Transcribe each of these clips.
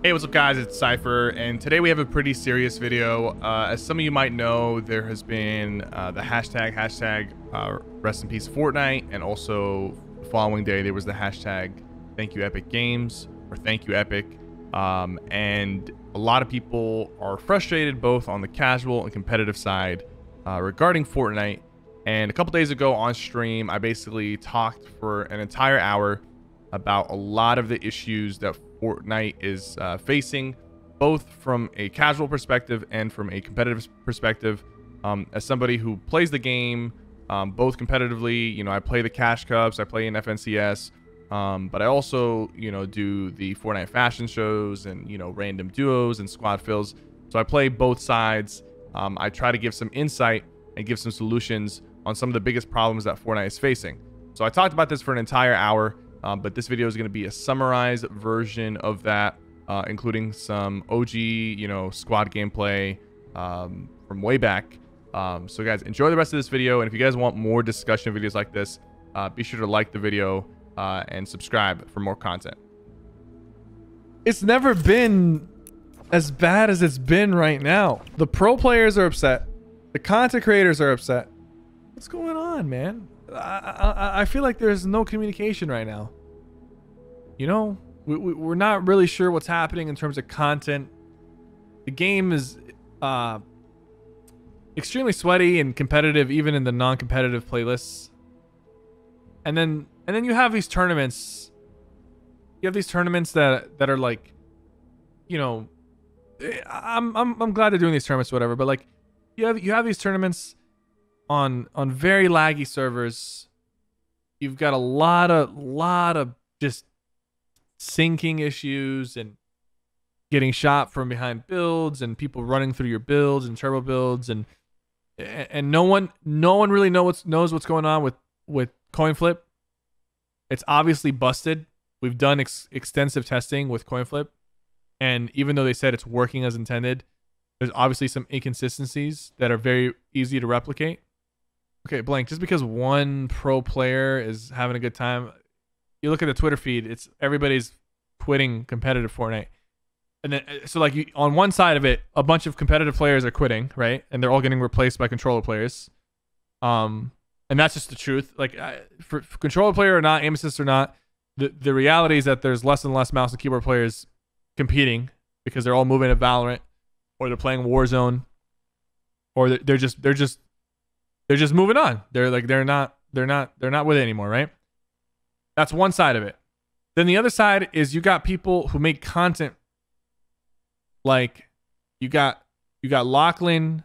Hey, what's up guys, it's Cypher, and today we have a pretty serious video. As some of you might know, there has been the hashtag rest in peace Fortnite, and also the following day there was the hashtag thank you Epic Games, or thank you Epic, and a lot of people are frustrated both on the casual and competitive side regarding Fortnite. And a couple days ago on stream, I basically talked for an entire hour about a lot of the issues that Fortnite is facing, both from a casual perspective and from a competitive perspective. As somebody who plays the game both competitively, you know, I play the Cash Cups, I play in FNCS, but I also, you know, do the Fortnite fashion shows and, you know, random duos and squad fills. So I play both sides. I try to give some insight and give some solutions on some of the biggest problems that Fortnite is facing. So I talked about this for an entire hour. But this video is going to be a summarized version of that, including some OG, you know, squad gameplay from way back. So guys, enjoy the rest of this video. And if you guys want more discussion videos like this, be sure to like the video and subscribe for more content. It's never been as bad as it's been right now. The pro players are upset. The content creators are upset. What's going on, man? I feel like there's no communication right now. You know, we're not really sure what's happening in terms of content. The game is extremely sweaty and competitive, even in the non-competitive playlists. And then you have these tournaments. You have these tournaments that are like, you know, I'm glad they're doing these tournaments, whatever. But like, you have these tournaments on very laggy servers. You've got a lot of just syncing issues and getting shot from behind builds and people running through your builds and turbo builds, and no one really knows what's going on with coin flip. It's obviously busted. We've done extensive testing with coin flip, and even though they said it's working as intended, there's obviously some inconsistencies that are very easy to replicate. Okay, Blank, just because one pro player is having a good time, you look at the Twitter feed, it's everybody's quitting competitive Fortnite. And then, so like on one side of it, a bunch of competitive players are quitting, right? And they're all getting replaced by controller players. And that's just the truth. Like for controller player or not, aim assist or not, the reality is that there's less and less mouse and keyboard players competing because they're all moving to Valorant, or they're playing Warzone, or they're just moving on. They're not with it anymore, right? That's one side of it. Then the other side is you got people who make content. Like you got Lachlan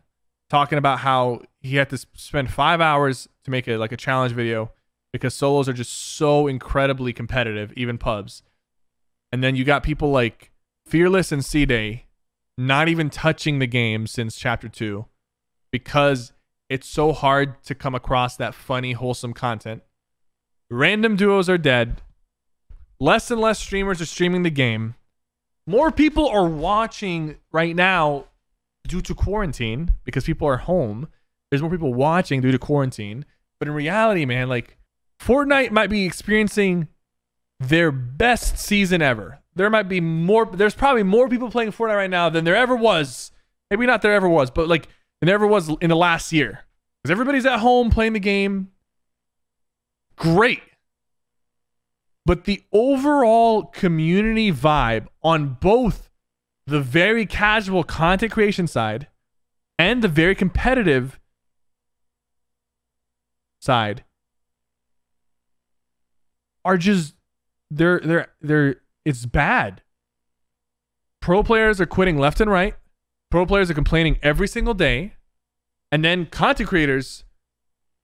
talking about how he had to spend 5 hours to make a challenge video because solos are just so incredibly competitive, even pubs. And then you got people like Fearless and C-Day not even touching the game since chapter 2 because it's so hard to come across that funny, wholesome content. Random duos are dead. Less and less streamers are streaming the game. More people are watching right now due to quarantine because people are home. There's more people watching due to quarantine. But in reality, man, like Fortnite might be experiencing their best season ever. There's probably more people playing Fortnite right now than there ever was. Maybe not there ever was, but like than there ever was in the last year. Because everybody's at home playing the game. Great. But the overall community vibe on both the very casual content creation side and the very competitive side are just it's bad. Pro players are quitting left and right. Pro players are complaining every single day. And then content creators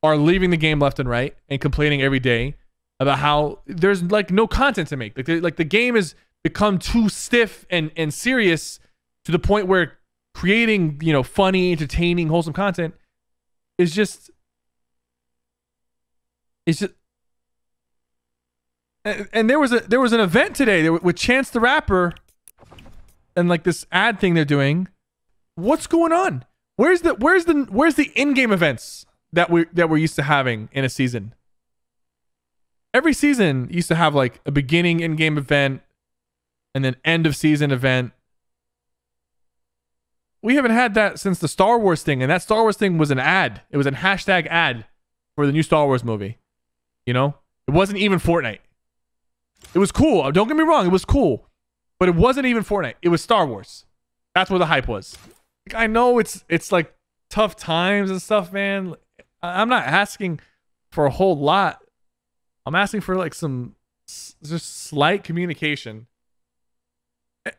are leaving the game left and right and complaining every day about how there's like no content to make. Like the game has become too stiff and serious to the point where creating, you know, funny, entertaining, wholesome content is just, it's just. And there was an event today with Chance the Rapper and like this ad thing they're doing. What's going on? Where's the in-game events that we're used to having in a season? Every season used to have like a beginning in-game event, and then end of season event. We haven't had that since the Star Wars thing, and that Star Wars thing was an ad. It was a hashtag ad for the new Star Wars movie. You know, it wasn't even Fortnite. It was cool. Don't get me wrong, it was cool, but it wasn't even Fortnite. It was Star Wars. That's where the hype was. Like, I know it's like tough times and stuff, man. I'm not asking for a whole lot. I'm asking for like some just slight communication.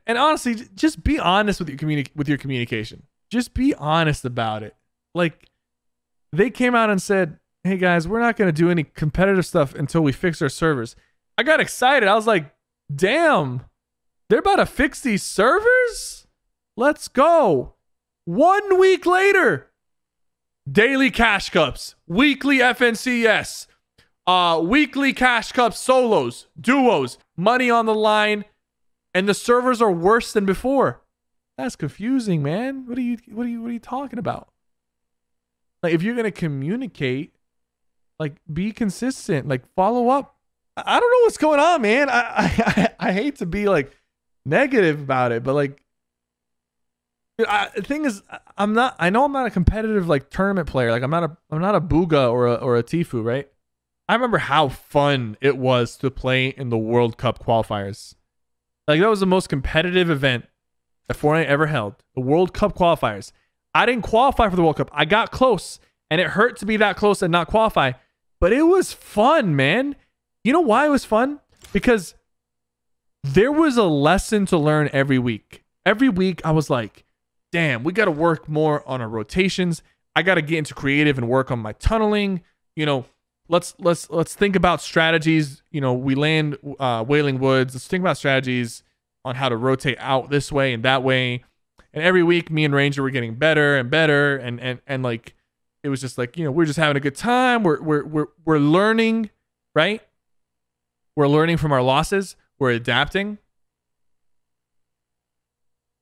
And honestly, just be honest with your communication. Just be honest about it. Like, they came out and said, "Hey guys, we're not going to do any competitive stuff until we fix our servers." I got excited. I was like, "Damn, they're about to fix these servers? Let's go." 1 week later, daily cash cups, weekly FNCS, weekly cash cups, solos, duos, money on the line. And the servers are worse than before. That's confusing, man. What are you talking about? Like, if you're gonna communicate, like, be consistent, like, follow up. I don't know what's going on, man. I hate to be like negative about it, but like, the thing is, I know I'm not a competitive like tournament player. Like, I'm not a Bugha or a Tfue, right? I remember how fun it was to play in the World Cup qualifiers. Like, that was the most competitive event that Fortnite ever held. The World Cup qualifiers. I didn't qualify for the World Cup. I got close, and it hurt to be that close and not qualify. But it was fun, man. You know why it was fun? Because there was a lesson to learn every week. Every week, I was like, damn, we got to work more on our rotations. I got to get into creative and work on my tunneling. You know, let's think about strategies. You know, we land Wailing Woods. Let's think about strategies on how to rotate out this way and that way. And every week, me and Ranger were getting better and better. And like, it was just like, you know, we're just having a good time. We're learning, right? We're learning from our losses. We're adapting.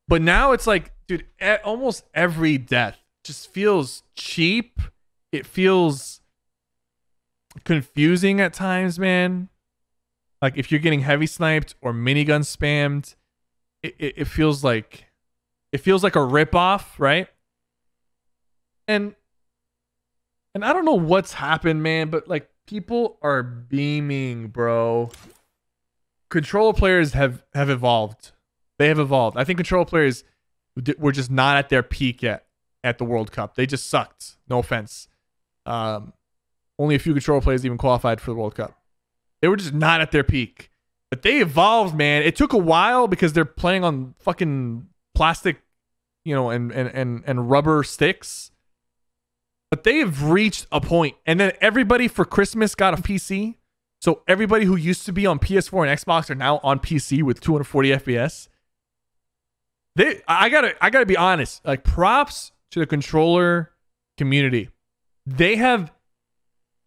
But now it's like, dude, almost every death just feels cheap. It feels confusing at times, man. Like, if you're getting heavy sniped or minigun spammed, it feels like a ripoff, right? And I don't know what's happened, man, but like, people are beaming, bro. Controller players have evolved. They have evolved. I think controller players were just not at their peak yet at the World Cup. They just sucked. No offense. Only a few controller players even qualified for the World Cup. They were just not at their peak. But they evolved, man. It took a while because they're playing on fucking plastic, you know, and rubber sticks. But they have reached a point. And then everybody for Christmas got a PC. So everybody who used to be on PS4 and Xbox are now on PC with 240 FPS. I gotta be honest. Like, props to the controller community. They have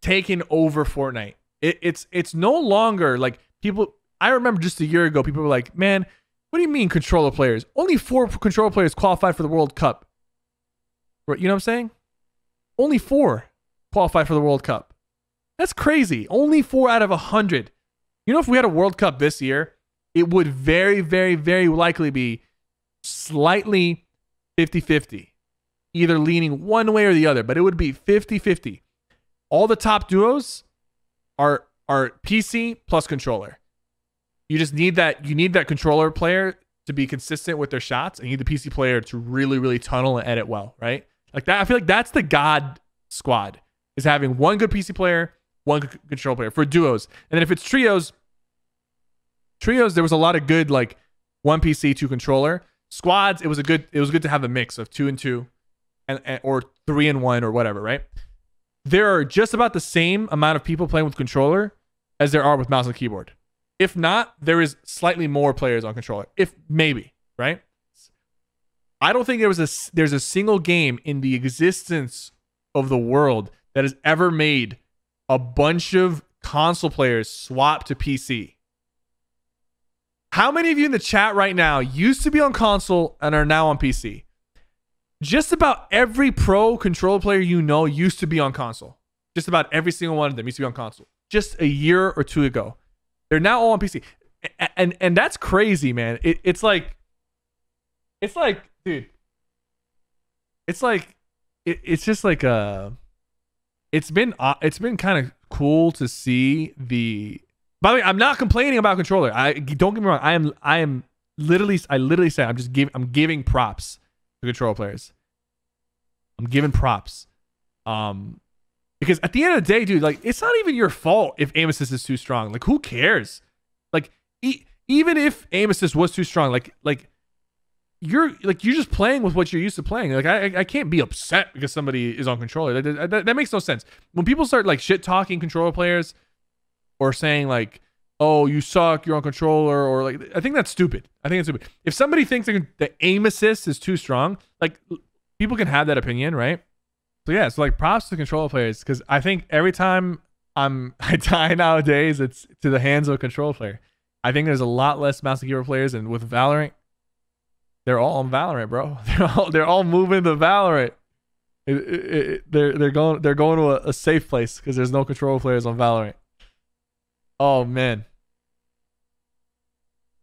taken over Fortnite. It's no longer like people. I remember just a year ago, people were like, "Man, what do you mean controller players? Only 4 controller players qualified for the World Cup." You know what I'm saying? Only 4 qualified for the World Cup. That's crazy. Only 4 out of 100. You know, if we had a World Cup this year, it would very, very, very likely be slightly 50-50. Either leaning one way or the other, but it would be 50-50. All the top duos are PC plus controller. You just need that. You need that controller player to be consistent with their shots, and you need the PC player to really, really tunnel and edit well, right? Like that. I feel like that's the God squad, is having one good PC player, one good controller player for duos. And then if it's trios, there was a lot of good, like, 1 PC, 2 controller. Squads, it was good to have a mix of 2 and 2 and or 3 and 1 or whatever, right? There are just about the same amount of people playing with controller as there are with mouse and keyboard. If not, there is slightly more players on controller. If maybe, right? I don't think there's a single game in the existence of the world that has ever made a bunch of console players swap to PC. How many of you in the chat right now used to be on console and are now on PC? Just about every pro controller player you know used to be on console. Just about every single one of them used to be on console. Just a year or 2 ago. They're now all on PC. and that's crazy, man. It's like, dude, it's just like it's been kind of cool to see the. By the way, I'm not complaining about controller. I don't get me wrong. I literally say I'm giving props to control players. I'm giving props. Because at the end of the day, dude, like, it's not even your fault if aim assist is too strong. Like, who cares? Like, even if aim assist was too strong, like you're just playing with what you're used to playing. Like, I can't be upset because somebody is on controller. That makes no sense. When people start like shit talking controller players or saying like, oh, you suck, you're on controller, or like, I think that's stupid. I think it's stupid. If somebody thinks the aim assist is too strong, like, people can have that opinion, right? So yeah, so like, props to controller players, because I think every time I die nowadays, it's to the hands of a controller player. I think there's a lot less mouse and keyboard players, and with Valorant, they're all on Valorant, bro. They're all moving to Valorant. They're going to a safe place because there's no controller players on Valorant. Oh man,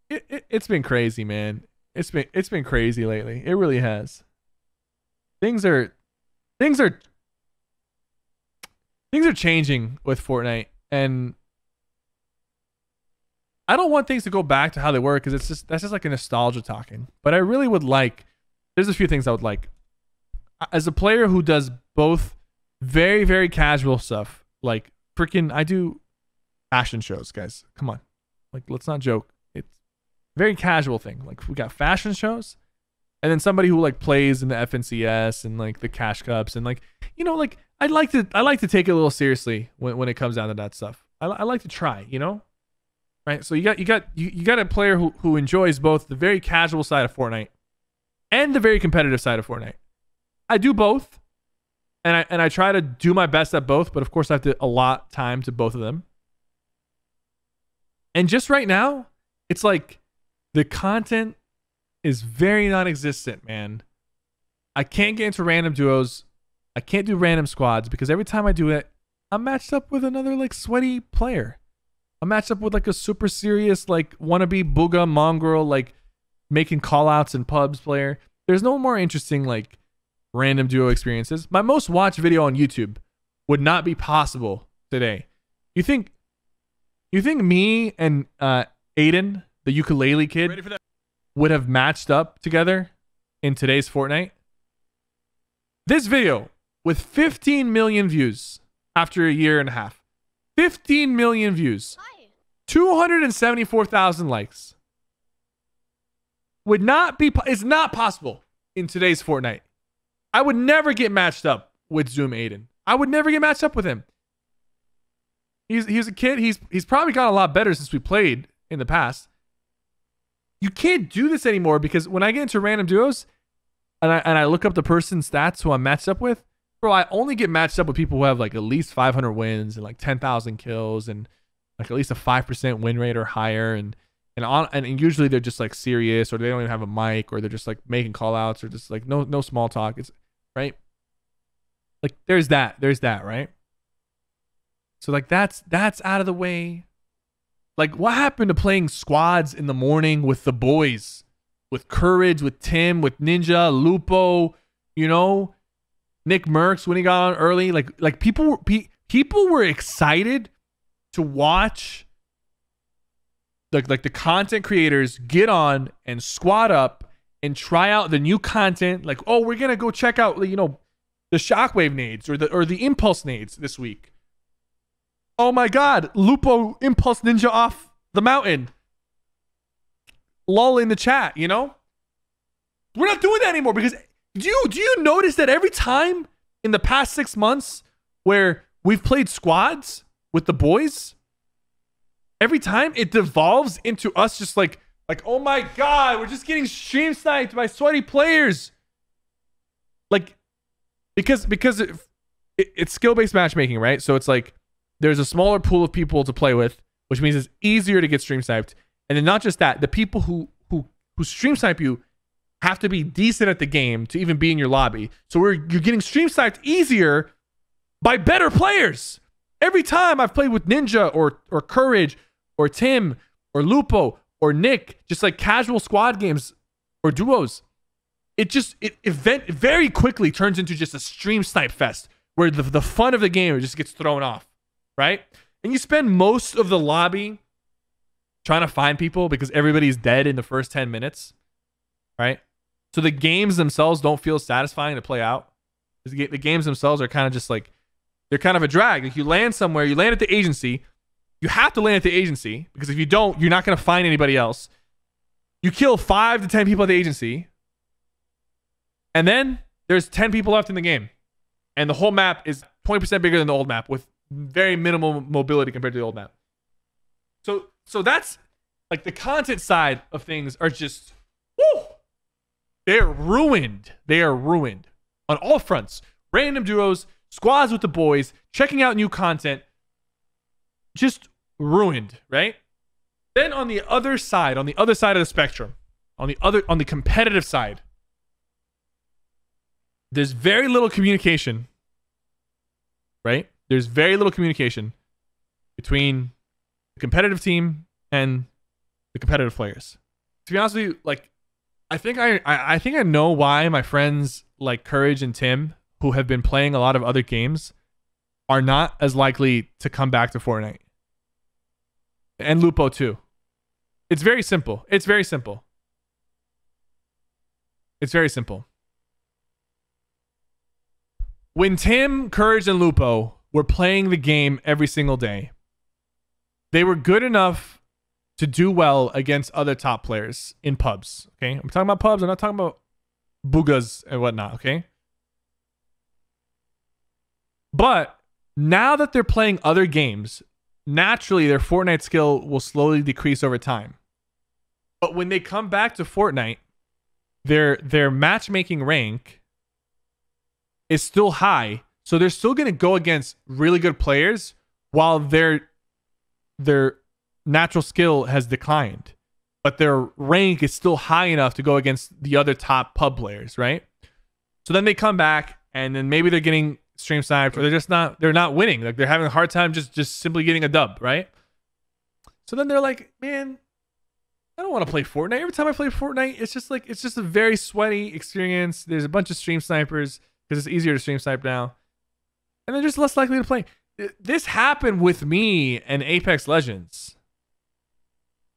it's been crazy, man. It's been crazy lately. It really has. Things are changing with Fortnite, and I don't want things to go back to how they were, because that's just like a nostalgia talking. But I really would like, there's a few things I would like. As a player who does both very, very casual stuff, like freaking, I do fashion shows, guys. Come on. Like, let's not joke. It's a very casual thing. Like, we got fashion shows, and then somebody who like plays in the FNCS and like the Cash Cups, and like, you know, like, I like to take it a little seriously when it comes down to that stuff. I like to try, you know? Right? So you got a player who enjoys both the very casual side of Fortnite and the very competitive side of Fortnite. I do both, and I try to do my best at both, but of course I have to allot time to both of them. And just right now, it's like the content is very non-existent, man. I can't get into random duos. I can't do random squads, because every time I do it, I'm matched up with another like sweaty player. I'm matched up with like a super serious like wannabe booga mongrel, like making call outs in pubs player. There's no more interesting like random duo experiences. My most watched video on YouTube would not be possible today. You think me and Aiden, the ukulele kid, would have matched up together in today's Fortnite? This video with 15 million views after a year and a half. 15 million views. 274,000 likes. It's not possible in today's Fortnite. I would never get matched up with Zoom Aiden. I would never get matched up with him. He's a kid. He's probably got a lot better since we played in the past. You can't do this anymore, because when I get into random duos and I look up the person's stats who I'm matched up with, bro, I only get matched up with people who have like at least 500 wins and like 10,000 kills and like at least a 5% win rate or higher, and usually they're just like serious, or they don't even have a mic, or they're just like making call outs, or just like no small talk. It's right. Like there's that, right? So like that's out of the way. Like, what happened to playing squads in the morning with the boys, with Courage, with Tim, with Ninja, Lupo, you know, Nick Merckx when he got on early? Like people were excited to watch like the content creators get on and squad up and try out the new content. Like, oh, we're gonna go check out, you know, the Shockwave nades or the Impulse nades this week. Oh my God, Lupo Impulse Ninja off the mountain. Lull in the chat, you know? We're not doing that anymore, because do you notice that every time in the past 6 months where we've played squads with the boys, every time it devolves into us just like, oh my God, we're just getting stream sniped by sweaty players. Like, because it's skill-based matchmaking, right? So it's like, there's a smaller pool of people to play with, which means it's easier to get stream sniped. And then not just that, the people who stream snipe you have to be decent at the game to even be in your lobby. So you're getting stream sniped easier by better players. Every time I've played with Ninja or Courage or Tim or Lupo or Nick, just like casual squad games or duos, it very quickly turns into just a stream snipe fest where the fun of the game just gets thrown off, right? And you spend most of the lobby trying to find people because everybody's dead in the first 10 minutes, right? So the games themselves don't feel satisfying to play out. The games themselves are kind of just like, they're kind of a drag. Like you land somewhere, you land at the agency. You have to land at the agency because if you don't, you're not going to find anybody else. You kill 5 to 10 people at the agency. And then there's 10 people left in the game. And the whole map is 20% bigger than the old map with very minimal mobility compared to the old map. So that's like the content side of things are just, woo, they're ruined. They are ruined on all fronts. Random duos, squads with the boys, checking out new content, just ruined, right? Then on the other side of the spectrum, on the competitive side, there's very little communication, right? There's very little communication between the competitive team and the competitive players. To be honest with you, like, I think I know why my friends like Courage and Tim, who have been playing a lot of other games, are not as likely to come back to Fortnite. And Lupo too. It's very simple. It's very simple. It's very simple. When Tim, Courage, and Lupo were playing the game every single day, they were good enough to do well against other top players in pubs. Okay, I'm talking about pubs. I'm not talking about boogas and whatnot. Okay, but now that they're playing other games, naturally their Fortnite skill will slowly decrease over time. But when they come back to Fortnite, their matchmaking rank is still high, so they're still going to go against really good players while their natural skill has declined, but their rank is still high enough to go against the other top pub players, right? So then they come back, and then maybe they're getting stream sniped, or they're not winning. Like they're having a hard time just simply getting a dub, right? So then they're like, man, I don't want to play Fortnite. Every time I play Fortnite, it's just a very sweaty experience. There's a bunch of stream snipers because it's easier to stream snipe now, and they're just less likely to play. This happened with me and Apex Legends.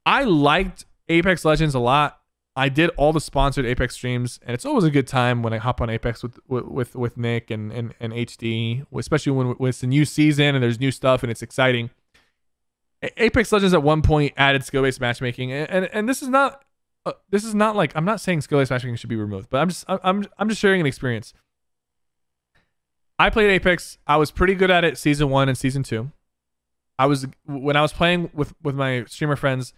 I liked Apex Legends a lot. I did all the sponsored Apex streams, and it's always a good time when I hop on Apex with Nick and HD, especially when it's a new season and there's new stuff and it's exciting. Apex Legends at one point added skill-based matchmaking, and this is not like, I'm not saying skill-based matchmaking should be removed, but I'm just sharing an experience. I played Apex. I was pretty good at it season 1 and season 2. When I was playing with my streamer friends,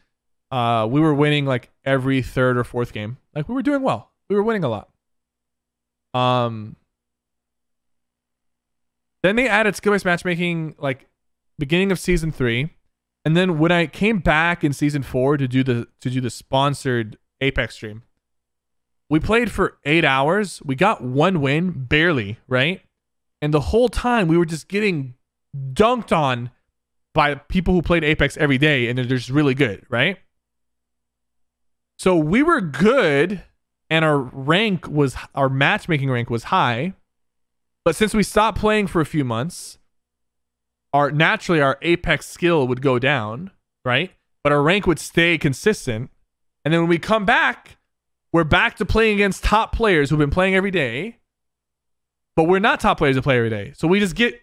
we were winning like every 3rd or 4th game. Like we were doing well. We were winning a lot. Then they added skill-based matchmaking like beginning of season 3. And then when I came back in season 4 to do the sponsored Apex stream, we played for 8 hours. We got 1 win, barely, right? And the whole time we were just getting dunked on by people who played Apex every day, and they're just really good, right? So we were good, and our matchmaking rank was high. But since we stopped playing for a few months, naturally our Apex skill would go down, right? But our rank would stay consistent. And then when we come back, we're back to playing against top players who've been playing every day. But we're not top players that play every day. So we just get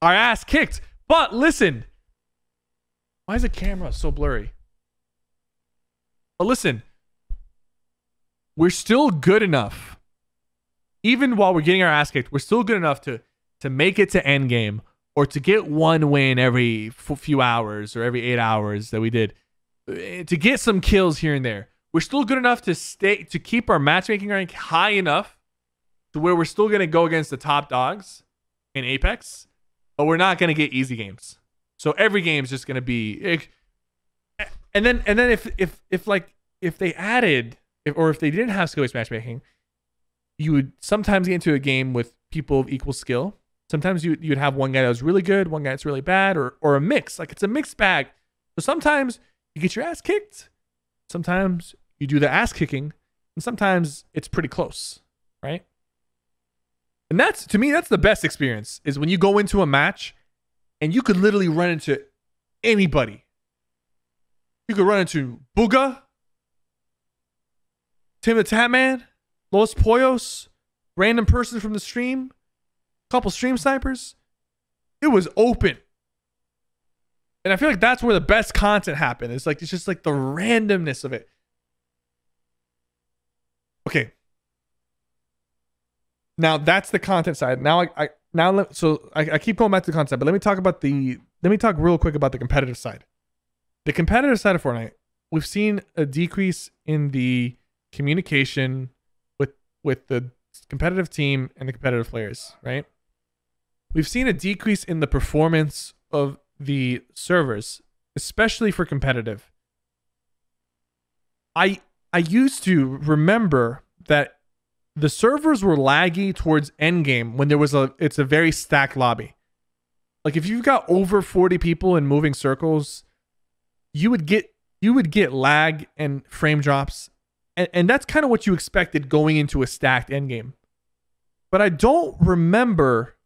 our ass kicked. But listen, why is the camera so blurry? But listen, we're still good enough. Even while we're getting our ass kicked, we're still good enough to make it to endgame, or to get 1 win every few hours or every 8 hours that we did, to get some kills here and there. We're still good enough to keep our matchmaking rank high enough to where we're still going to go against the top dogs in Apex, but we're not going to get easy games. So every game is just going to be, and then if they added, or if they didn't have skill-based matchmaking, you would sometimes get into a game with people of equal skill. Sometimes you'd have one guy that was really good, one guy that's really bad, or a mix. Like it's a mixed bag. So sometimes you get your ass kicked. Sometimes you do the ass kicking, and sometimes it's pretty close, right? And that's, to me, that's the best experience, is when you go into a match and you could literally run into anybody. You could run into Booga, Tim the Tatman, Los Pollos, random person from the stream, couple stream snipers. It was open. And I feel like that's where the best content happened. It's just like the randomness of it. Okay. Now that's the content side. Now I keep going back to the content, but let me talk real quick about the competitive side. The competitive side of Fortnite, we've seen a decrease in the communication with the competitive team and the competitive players, right? We've seen a decrease in the performance of the servers, especially for competitive. I used to remember that the servers were laggy towards endgame when it's a very stacked lobby. Like if you've got over 40 people in moving circles, you would get lag and frame drops. And that's kind of what you expected going into a stacked endgame. But I don't remember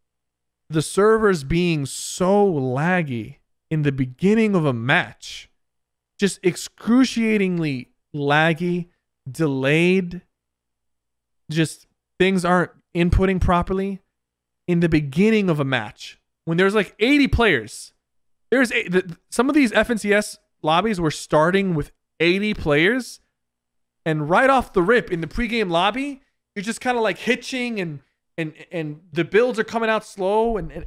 the servers being so laggy in the beginning of a match. Just excruciatingly laggy, delayed. Just things aren't inputting properly in the beginning of a match. When there's like 80 players, some of these FNCS lobbies were starting with 80 players. And right off the rip in the pregame lobby, you're just kind of like hitching and the builds are coming out slow. And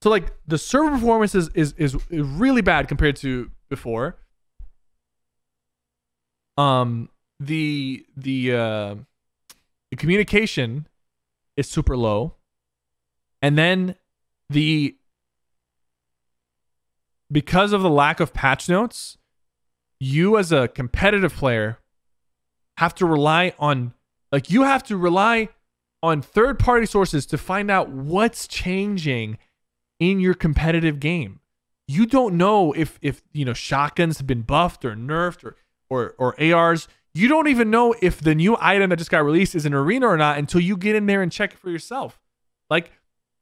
so like the server performance is really bad compared to before. The communication is super low. And then because of the lack of patch notes, you as a competitive player have to rely on third-party sources to find out what's changing in your competitive game. You don't know if shotguns have been buffed or nerfed or ARs. You don't even know if the new item that just got released is an arena or not until you get in there and check it for yourself. Like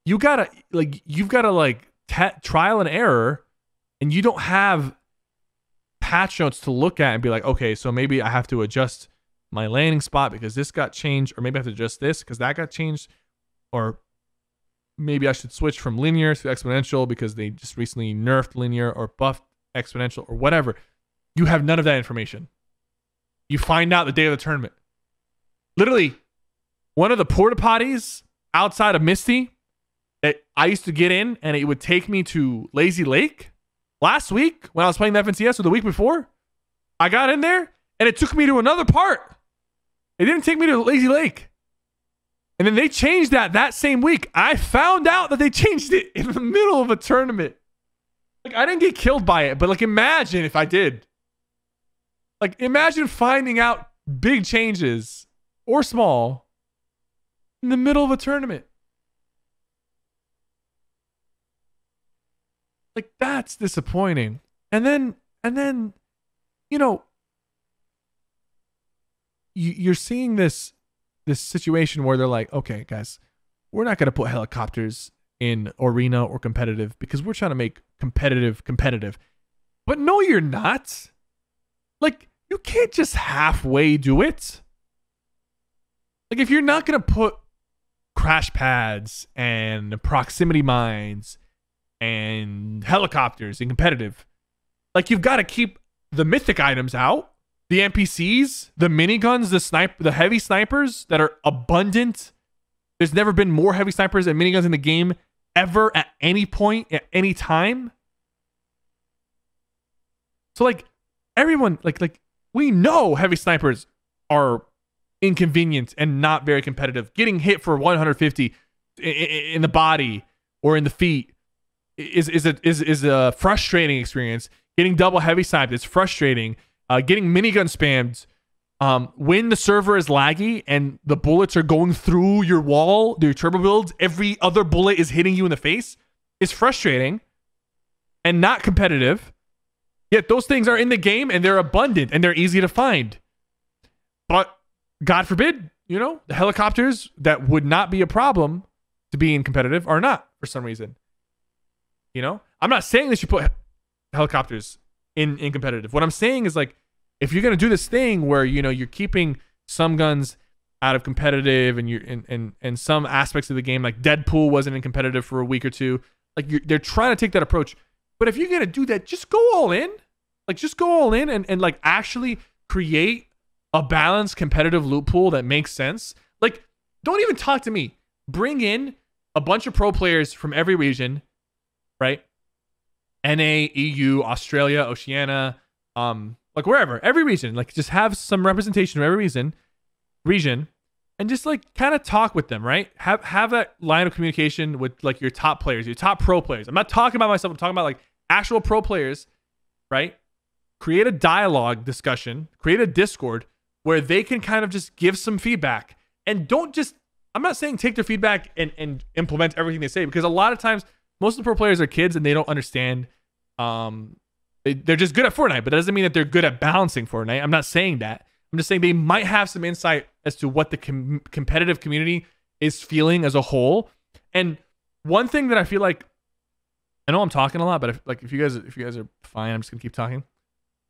you've got to trial and error, and you don't have patch notes to look at and be like, okay, so maybe I have to adjust my landing spot because this got changed, or maybe I have to adjust this because that got changed, or maybe I should switch from linear to exponential because they just recently nerfed linear or buffed exponential or whatever. You have none of that information. You find out the day of the tournament. Literally, one of the porta potties outside of Misty that I used to get in, and it would take me to Lazy Lake last week when I was playing the FNCS, or the week before. I got in there and it took me to another part. It didn't take me to Lazy Lake. And then they changed that same week. I found out that they changed it in the middle of a tournament. Like, I didn't get killed by it, but like, imagine if I did. Like, imagine finding out big changes, or small, in the middle of a tournament. Like, that's disappointing. And then, you're seeing this situation where they're like, okay, guys, we're not going to put helicopters in arena or competitive because we're trying to make competitive. But no, you're not. Like, you can't just halfway do it. Like, if you're not going to put crash pads and proximity mines and helicopters in competitive, like, you've got to keep the mythic items out. The NPCs, the miniguns, the heavy snipers that are abundant. There's never been more heavy snipers and miniguns in the game ever at any point, at any time. So like everyone, like we know heavy snipers are inconvenient and not very competitive. Getting hit for 150 in the body or in the feet is a frustrating experience. Getting double heavy sniped is frustrating. Getting minigun spammed when the server is laggy and the bullets are going through your wall, your turbo builds, every other bullet is hitting you in the face, is frustrating and not competitive. Yet those things are in the game and they're abundant and they're easy to find. But God forbid, the helicopters that would not be a problem to be in competitive are not for some reason. I'm not saying that you put helicopters in competitive. What I'm saying is, like, if you're gonna do this thing where you're keeping some guns out of competitive and some aspects of the game, like Deadpool wasn't in competitive for a week or two, like they're trying to take that approach. But if you're gonna do that, just go all in. Like, just go all in and like actually create a balanced competitive loot pool that makes sense. Like, don't even talk to me. Bring in a bunch of pro players from every region, right? NA, EU, Australia, Oceania, like wherever, every region. Like, just have some representation of every region, and just like kind of talk with them, right? Have that line of communication with like your top players, your top pro players. I'm not talking about myself. I'm talking about like actual pro players, right? Create a dialogue discussion, create a Discord where they can kind of just give some feedback, and don't just, I'm not saying take their feedback and implement everything they say, because a lot of times most of the pro players are kids and they don't understand. They're just good at Fortnite, but that doesn't mean that they're good at balancing Fortnite. I'm not saying that. I'm just saying they might have some insight as to what the competitive community is feeling as a whole. And one thing that I feel like, I know I'm talking a lot, but if you guys are fine, I'm just gonna keep talking.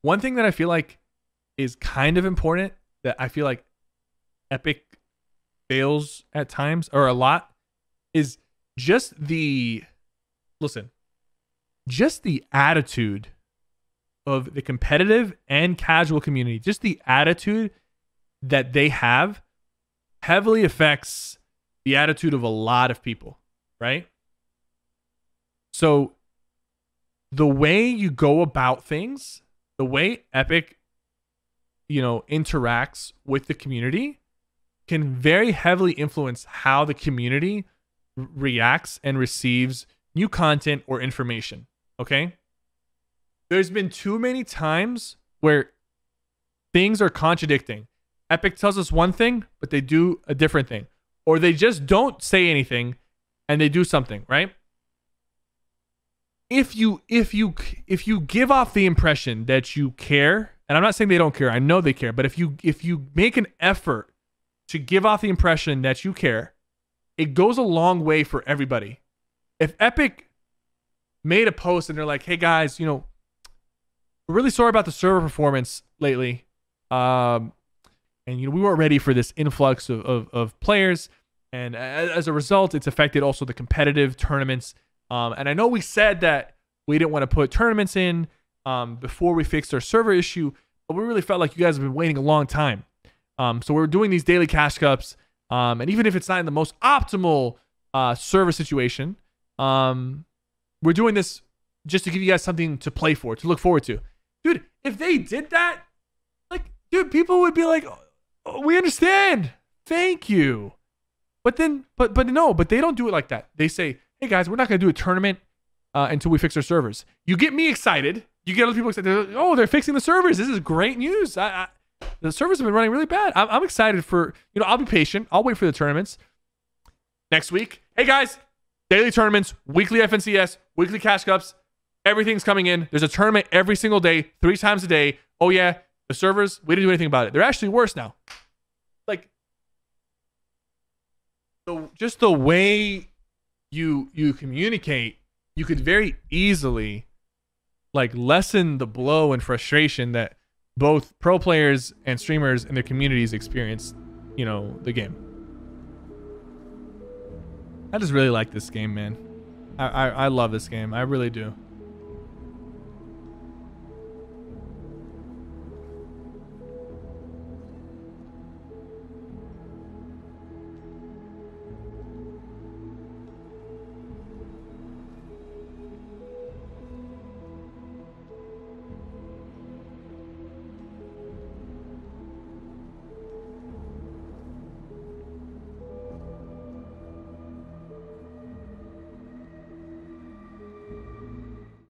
One thing that I feel like is kind of important, that I feel like Epic fails at times, or a lot, is just the attitude of the competitive and casual community. Just the attitude that they have heavily affects the attitude of a lot of people, right? So the way you go about things, the way Epic, interacts with the community, can very heavily influence how the community reacts and receives new content or information. Okay? There's been too many times where things are contradicting. Epic tells us one thing, but they do a different thing. Or they just don't say anything and they do something, right? If you give off the impression that you care, and I'm not saying they don't care, I know they care, but if you make an effort to give off the impression that you care, it goes a long way for everybody. If Epic made a post and they're like, hey guys, we're really sorry about the server performance lately. And we weren't ready for this influx of players. And as a result, it's affected also the competitive tournaments. And I know we said that we didn't want to put tournaments in before we fixed our server issue, but we really felt like you guys have been waiting a long time. So we're doing these daily cash cups. And even if it's not in the most optimal server situation, we're doing this just to give you guys something to play for, to look forward to. Dude, if they did that, like, dude, people would be like, oh, we understand. Thank you. But then, but they don't do it like that. They say, hey guys, we're not going to do a tournament until we fix our servers. You get me excited. You get other people excited. Oh, they're fixing the servers. This is great news. The servers have been running really bad. I'm excited for, I'll be patient. I'll wait for the tournaments. Next week, hey guys, daily tournaments, weekly FNCS, weekly cash cups. Everything's coming in. There's a tournament every single day, 3 times a day. Oh yeah, the servers, we didn't do anything about it. They're actually worse now. Like, so just the way you communicate, you could very easily like lessen the blow and frustration that both pro players and streamers and their communities experience, the game. I just really like this game, man. I love this game. I really do.